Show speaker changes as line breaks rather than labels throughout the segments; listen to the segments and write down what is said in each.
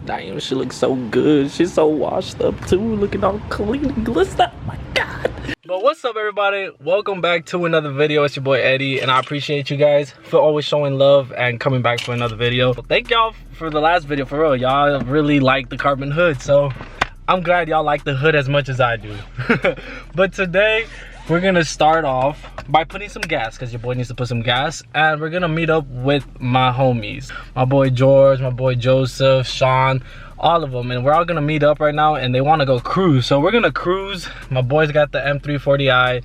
Damn, she looks so good. She's so washed up too, looking all clean and glistening. Oh my god. But what's up, everybody? Welcome back to another video. It's your boy Eddie, and I appreciate you guys for always showing love and coming back for another video. Thank y'all for the last video. For real, y'all really like the carbon hood, so I'm glad y'all like the hood as much as I do. But today we're gonna start off by putting some gas, because your boy needs to put some gas, and we're gonna meet up with my homies, my boy George, my boy Joseph, Sean, all of them, and we're all gonna meet up right now, and they want to go cruise. So we're gonna cruise. My boy's got the M340i,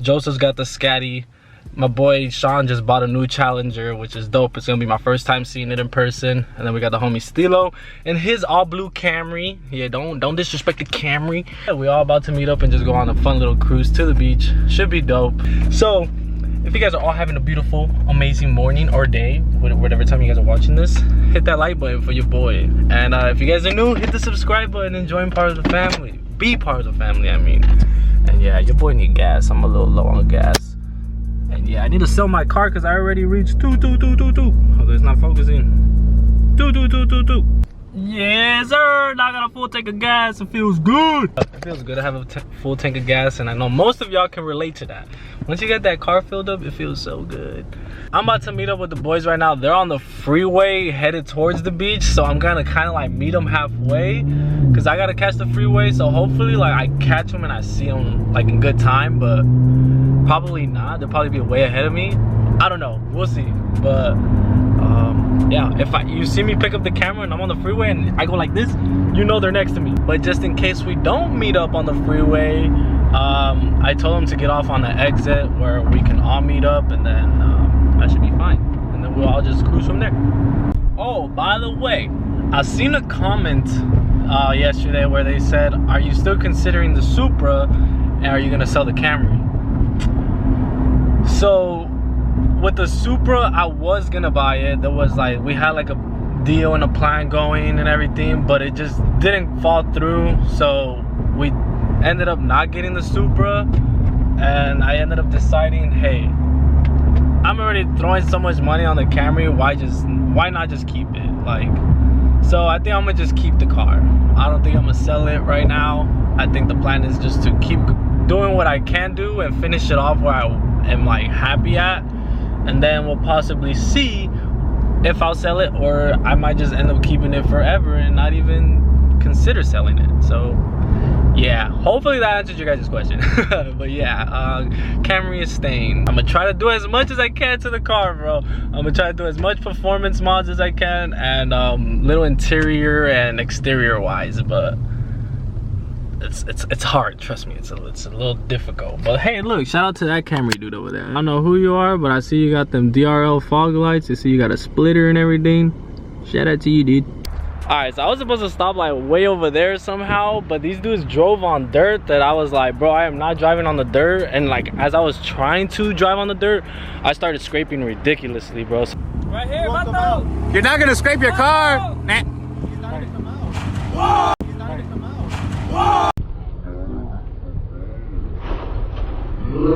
Joseph's got the Scatty, my boy Sean just bought a new Challenger, which is dope. It's gonna be my first time seeing it in person. And then we got the homie Stilo and his all blue Camry. Yeah, don't disrespect the Camry. Yeah, we all about to meet up and just go on a fun little cruise to the beach. Should be dope. So if you guys are all having a beautiful, amazing morning or day, whatever time you guys are watching this, hit that like button for your boy. And if you guys are new, hit the subscribe button and join part of the family. Be part of the family, I mean. And yeah, your boy need gas. I'm a little low on gas. And yeah, I need to sell my car because I already reached 22222. Oh, it's not focusing. 22222. Yes, sir. Now I got a full tank of gas. It feels good. It feels good to have a full tank of gas, and I know most of y'all can relate to that. Once you get that car filled up, it feels so good. I'm about to meet up with the boys right now. They're on the freeway headed towards the beach, so I'm gonna kind of like meet them halfway because I gotta catch the freeway. So hopefully, like, I catch them and I see them like in good time, but probably not. They'll probably be way ahead of me. I don't know. We'll see. But yeah, if you see me pick up the camera and I'm on the freeway and I go like this, you know they're next to me. But just in case we don't meet up on the freeway, I told them to get off on the exit where we can all meet up, and then that should be fine. And then we'll all just cruise from there. Oh, by the way, I seen a comment yesterday where they said, are you still considering the Supra, and are you gonna sell the Camry? So with the Supra, I was gonna buy it. There was like, we had like a deal and a plan going and everything, but it just didn't fall through. So we ended up not getting the Supra, and I ended up deciding, hey, I'm already throwing so much money on the Camry, why not just keep it? Like, so I think I'm gonna just keep the car. I don't think I'm gonna sell it right now. I think the plan is just to keep doing what I can do and finish it off where I am like happy at, and then we'll possibly see if I'll sell it, or I might just end up keeping it forever and not even consider selling it. So yeah, hopefully that answers your guys' question. But yeah, Camry is staying. I'm gonna try to do as much as I can to the car, bro. I'm gonna try to do as much performance mods as I can, and little interior and exterior wise, but it's hard, trust me. It's a little difficult. But hey, look, shout out to that Camry dude over there. I don't know who you are, but I see you got them DRL fog lights. I see you got a splitter and everything. Shout out to you, dude. All right, so I was supposed to stop like way over there somehow, but these dudes drove on dirt that I was like, bro, I am not driving on the dirt. And like, as I was trying to drive on the dirt, I started scraping ridiculously, bro. So, right here, Mato.
You're not gonna scrape your car. Nah.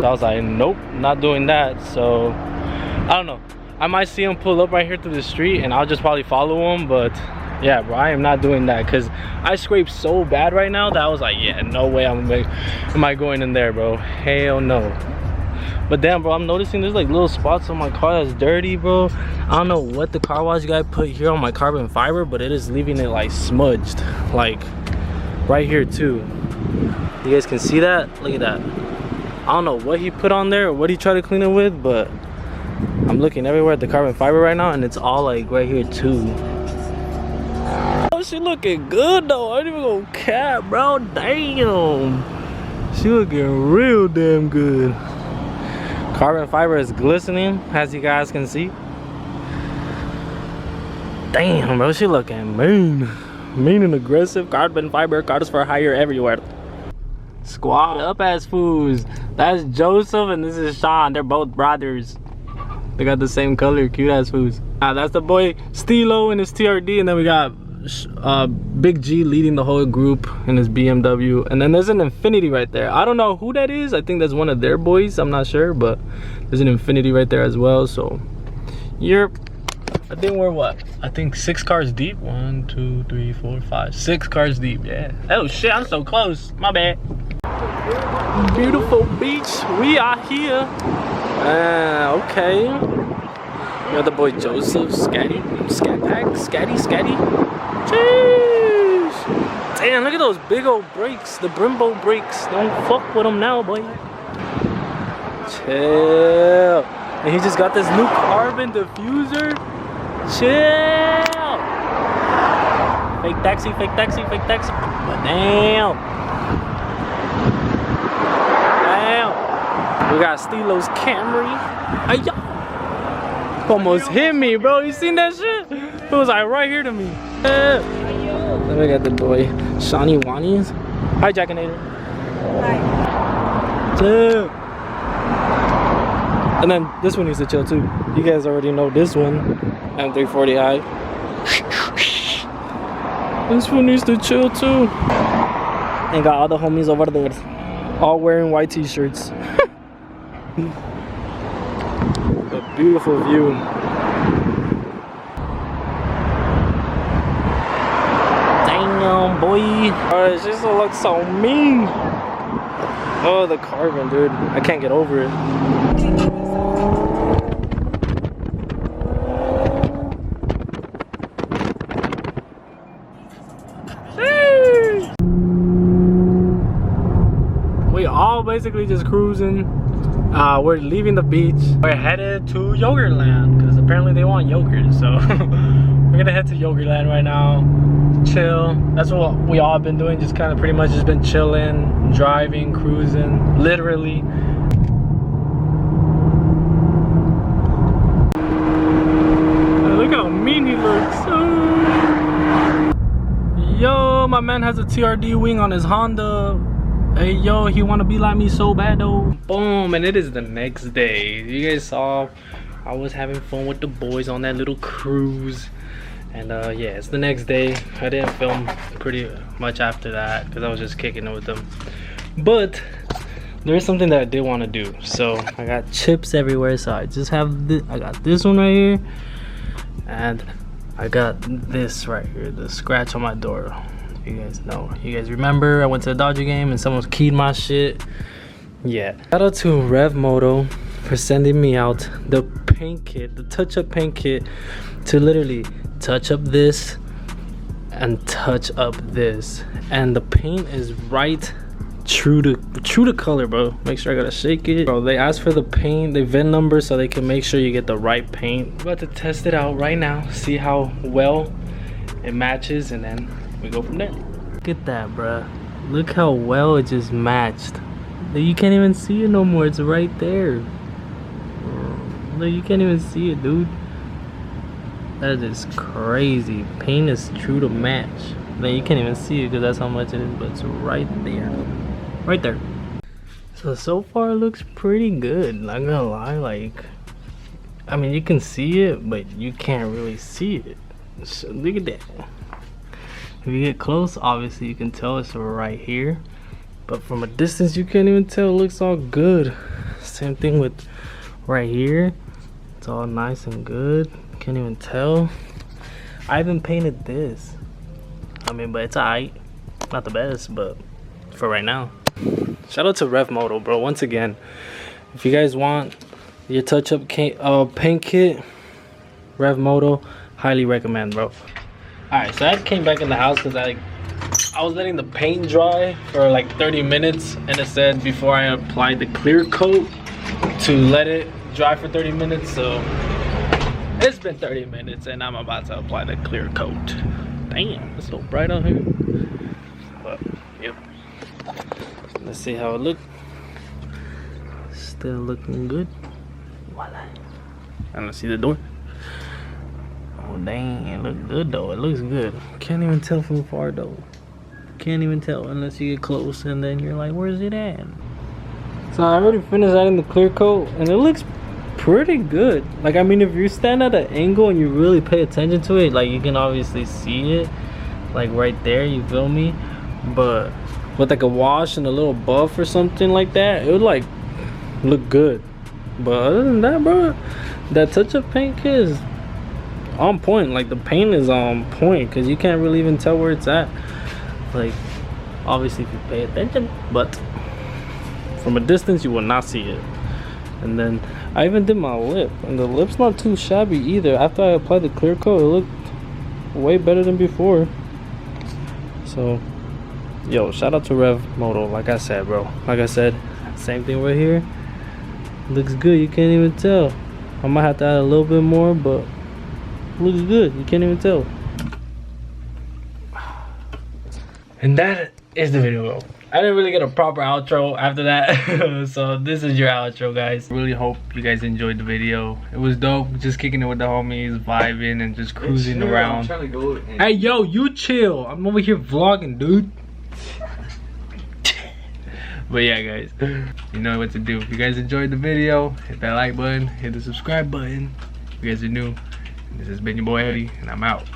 I was like, nope, not doing that. So I don't know, I might see him pull up right here through the street and I'll just probably follow him. But yeah, bro, I am not doing that because I scraped so bad right now that I was like, yeah, no way am I going in there, bro. Hell no. But damn, bro, I'm noticing there's like little spots on my car that's dirty, bro. I don't know what the car wash guy put here on my carbon fiber, but it is leaving it like smudged, like right here too. You guys can see that? Look at that. I don't know what he put on there or what he tried to clean it with, but I'm looking everywhere at the carbon fiber right now and it's all like right here too. Oh, she looking good though. I ain't even gonna cap, bro. Damn. She looking real damn good. Carbon fiber is glistening, as you guys can see. Damn, bro, she looking mean. Mean and aggressive. Carbon fiber, cars for hire everywhere. Squad up ass fools. That's Joseph and this is Sean. They're both brothers. They got the same color, cute ass fools. That's the boy Stilo and his TRD, and then we got Big G leading the whole group in his BMW, and then there's an Infinity right there. I don't know who that is. I think that's one of their boys. I'm not sure, but there's an Infinity right there as well. So you're I think we're what? I think 6 cars deep. 1, 2, 3, 4, 5. 6 cars deep, yeah. Oh shit, I'm so close. My bad. Beautiful beach. We are here. Okay. We got the boy Joseph, Scatty. Scatty. Jeez. Damn, look at those big old brakes. The Brembo brakes. Don't fuck with them now, boy. Chill. And he just got this new carbon diffuser. Chill. Fake taxi. But damn. We got Stilo's Camry. Ay, almost hit me, bro. You seen that shit? It was like right here to me. Then we got the boy Shawnee Wani's. Hi, Jackinator. Hi. Chill. And then this one needs to chill too. You guys already know this one. M340i. This one needs to chill too. And got all the homies over there. All wearing white t-shirts. A beautiful view. Damn, boy. Oh, it just looks so mean. Oh, the carbon, dude. I can't get over it. We all basically just cruising. We're leaving the beach. We're headed to Yogurtland because apparently they want yogurt. So we're gonna head to Yogurtland right now. Chill. That's what we all been doing. Just kind of pretty much just been chilling, driving, cruising, literally. Look how mean he looks. Yo, my man has a TRD wing on his Honda. Hey yo, he wanna be like me so bad though. Boom, and it is the next day. You guys saw I was having fun with the boys on that little cruise. And yeah, it's the next day. I didn't film pretty much after that because I was just kicking it with them. But there's something that I did want to do. So I got chips everywhere. So I just have this. I got this one right here. And I got this right here, the scratch on my door. You guys know, you guys remember I went to the Dodger game and someone keyed my shit. Yeah, shout out to Rev Moto for sending me out the paint kit, the touch-up paint kit, to literally touch up this and touch up this, and the paint is right true to color, bro. Make sure I gotta shake it, bro. They asked for the paint, the VIN number, so they can make sure you get the right paint. I'm about to test it out right now, see how well it matches, and then we go from there. Look at that, bruh. Look how well it just matched. You can't even see it no more. It's right there. Look, you can't even see it, dude. That is crazy. Paint is true to match. Then you can't even see it because that's how much it is, but it's right there. Right there. So far it looks pretty good. Not gonna lie, like, I mean, you can see it, but you can't really see it. So look at that. If you get close, obviously you can tell it's right here, but from a distance you can't even tell. It looks all good. Same thing with right here. It's all nice and good. Can't even tell. I haven't painted this. I mean, but it's alright. Not the best, but for right now. Shout out to Rev Moto, bro. Once again, if you guys want your touch-up paint kit, Rev Moto, highly recommend, bro. Alright, so I came back in the house because I was letting the paint dry for like 30 minutes, and it said before I applied the clear coat to let it dry for 30 minutes. So it's been 30 minutes and I'm about to apply the clear coat. Damn, it's so bright out here. But yep, let's see how it looks. Still looking good. Voila. And let's see the door. Oh dang, it looks good though. It looks good. Can't even tell from far though. Can't even tell unless you get close, and then you're like, where's it at? So I already finished adding the clear coat and it looks pretty good. Like, I mean, if you stand at an angle and you really pay attention to it, like, you can obviously see it like right there, you feel me? But with like a wash and a little buff or something like that, it would like look good. But other than that, bro, that touch-up paint kit is on point. Like the paint is on point because you can't really even tell where it's at. Like obviously if you pay attention, but from a distance you will not see it. And then I even did my lip, and the lip's not too shabby either. After I applied the clear coat, it looked way better than before. So yo, shout out to Rev Moto. Like I said, bro, like I said, same thing right here. Looks good, you can't even tell. I might have to add a little bit more, but looks good, you can't even tell. And that is the video. I didn't really get a proper outro after that. So this is your outro, guys. Really hope you guys enjoyed the video. It was dope, just kicking it with the homies, vibing and just cruising around. I'm trying to go and... Hey yo, you chill. I'm over here vlogging, dude. But yeah, guys, you know what to do. If you guys enjoyed the video, hit that like button, hit the subscribe button. If you guys are new, this has been your boy Eddie, and I'm out.